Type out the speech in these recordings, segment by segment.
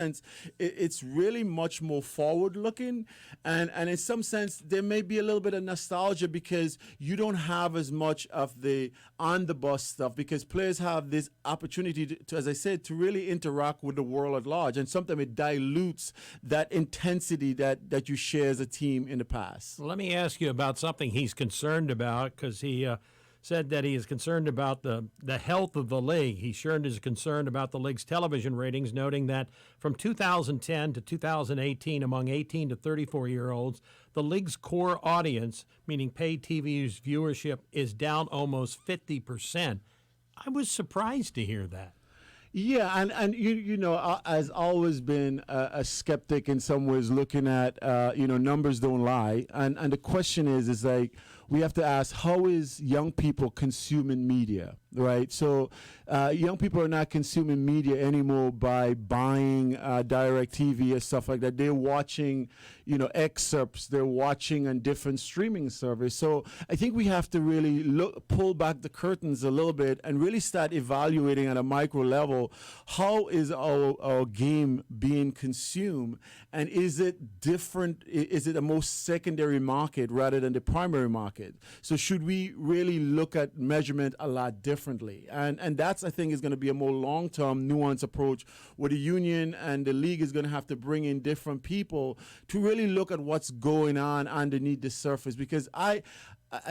sense, it's really much more forward looking, and in some sense there may be a little bit of nostalgia because you don't have as much of the on the bus stuff because players have this opportunity to, as I said, to really interact with the world at large, and sometimes it dilutes that intensity that you share as a team in the past. Let me ask you about something he's concerned about because he said that he is concerned about the health of the league. He shared his concern about the league's television ratings, noting that from 2010 to 2018, among 18 to 34-year-olds, the league's core audience, meaning paid TV's viewership, is down almost 50%. I was surprised to hear that. Yeah, and you know, has always been a skeptic in some ways, looking at numbers don't lie, and the question is like we have to ask, how is young people consuming media, right? So young people are not consuming media anymore by buying direct TV or stuff like that. They're watching excerpts, they're watching on different streaming services. So I think we have to really pull back the curtains a little bit and really start evaluating at a micro level, how is our game being consumed, and is it different? Is it a more secondary market rather than the primary market? So should we really look at measurement a lot differently? And that's, I think, is going to be a more long-term, nuanced approach where the union and the league is going to have to bring in different people to really look at what's going on underneath the surface, because I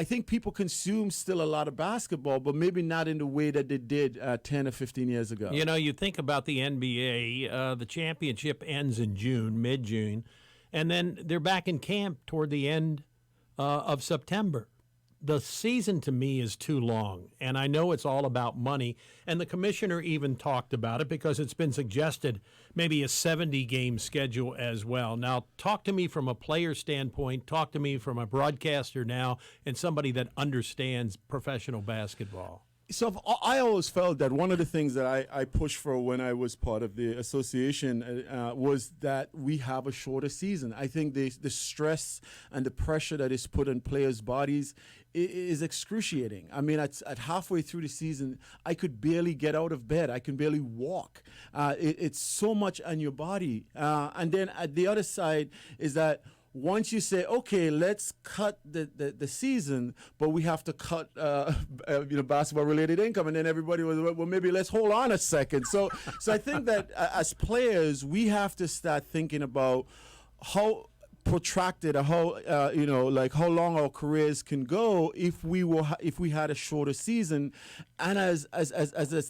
think people consume still a lot of basketball, but maybe not in the way that they did 10 or 15 years ago. You know, you think about the NBA, the championship ends in June, mid-June, and then they're back in camp toward the end of September. The season to me is too long, and I know it's all about money, and the commissioner even talked about it because it's been suggested maybe a 70-game schedule as well. Now, talk to me from a player standpoint, talk to me from a broadcaster now, and somebody that understands professional basketball. So I always felt that one of the things that I pushed for when I was part of the association was that we have a shorter season. I think the stress and the pressure that is put on players' bodies is excruciating. I mean, at halfway through the season, I could barely get out of bed. I can barely walk. It's so much on your body. And then at the other side is that once you say, okay, let's cut the season, but we have to cut basketball-related income, and then everybody was, well, maybe let's hold on a second. So I think that as players, we have to start thinking about how protracted or how how long our careers can go if we had a shorter season, and as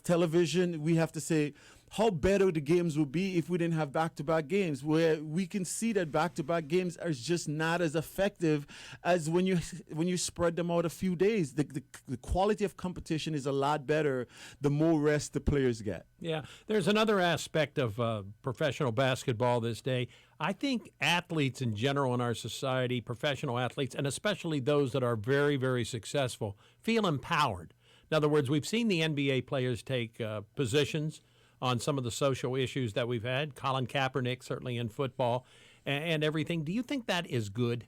television, we have to say how better the games would be if we didn't have back-to-back games, where we can see that back-to-back games are just not as effective as when you spread them out a few days. The quality of competition is a lot better the more rest the players get. Yeah, there's another aspect of professional basketball this day. I think athletes in general in our society, professional athletes, and especially those that are very, very successful, feel empowered. In other words, we've seen the NBA players take positions on some of the social issues that we've had. Colin Kaepernick, certainly in football and everything. Do you think that is good?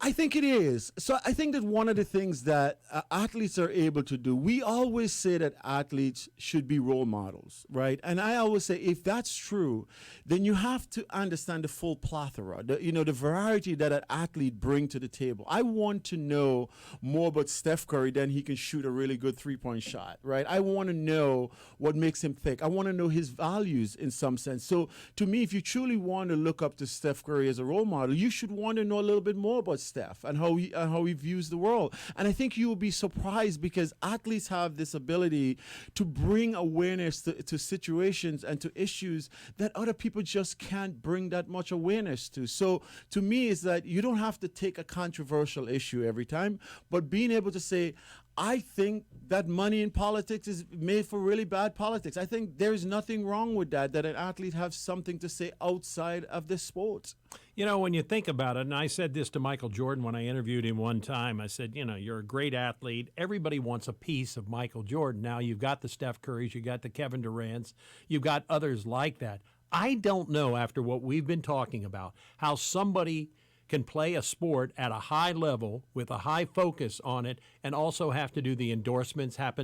I think it is. So I think that one of the things that athletes are able to do, we always say that athletes should be role models, right? And I always say, if that's true, then you have to understand the full plethora, the variety that an athlete brings to the table. I want to know more about Steph Curry than he can shoot a really good three-point shot, right? I want to know what makes him thick. I want to know his values in some sense. So to me, if you truly want to look up to Steph Curry as a role model, you should want to know a little bit more about Steph and how he views the world. And I think you will be surprised because athletes have this ability to bring awareness to situations and to issues that other people just can't bring that much awareness to. So to me, is that you don't have to take a controversial issue every time, but being able to say, I think that money in politics is made for really bad politics. I think there's nothing wrong with that an athlete has something to say outside of the sport. You know, when you think about it, and I said this to Michael Jordan when I interviewed him one time, I said, you're a great athlete. Everybody wants a piece of Michael Jordan. Now you've got the Steph Currys, you've got the Kevin Durants, you've got others like that. I don't know, after what we've been talking about, how somebody can play a sport at a high level with a high focus on it and also have to do the endorsements, have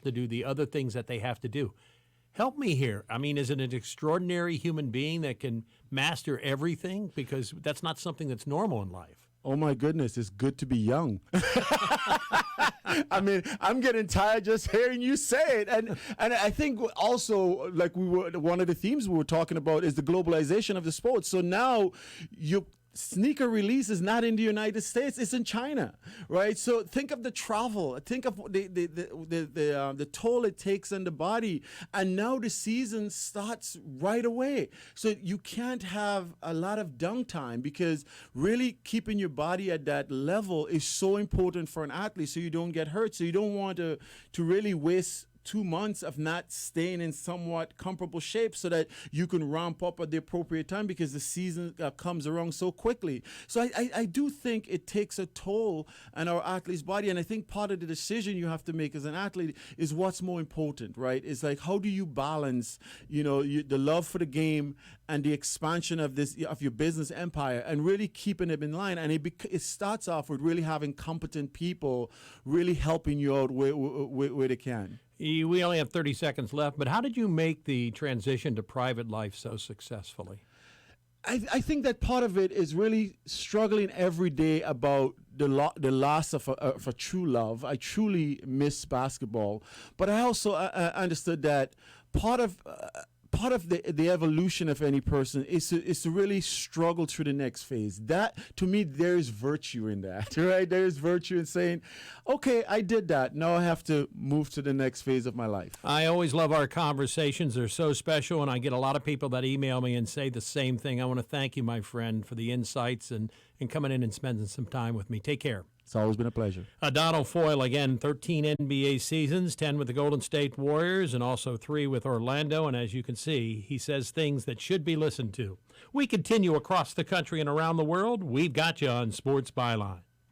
to do the other things that they have to do. Help me here. I mean, is it an extraordinary human being that can master everything? Because that's not something that's normal in life. Oh my goodness, it's good to be young. I mean, I'm getting tired just hearing you say it. And I think also, like one of the themes we were talking about is the globalization of the sport. So now you sneaker release is not in the United States; it's in China, right? So think of the travel, think of the toll it takes on the body, and now the season starts right away. So you can't have a lot of downtime because really keeping your body at that level is so important for an athlete, so you don't get hurt. So you don't want to really waste 2 months of not staying in somewhat comparable shape so that you can ramp up at the appropriate time because the season comes around so quickly. So I do think it takes a toll on our athlete's body. And I think part of the decision you have to make as an athlete is what's more important, right? It's like, how do you balance, the love for the game and the expansion of your business empire and really keeping it in line. And it starts off with really having competent people really helping you out where they can. We only have 30 seconds left, but how did you make the transition to private life so successfully? I think that part of it is really struggling every day about the loss of a true love. I truly miss basketball, but I also understood that part of the evolution of any person is to really struggle through the next phase. That, to me, there's virtue in that, right? There's virtue in saying, okay, I did that. Now I have to move to the next phase of my life. I always love our conversations. They're so special, and I get a lot of people that email me and say the same thing. I want to thank you, my friend, for the insights and coming in and spending some time with me. Take care. It's always been a pleasure. Adonal Foyle, again, 13 NBA seasons, 10 with the Golden State Warriors, and also 3 with Orlando. And as you can see, he says things that should be listened to. We continue across the country and around the world. We've got you on Sports Byline.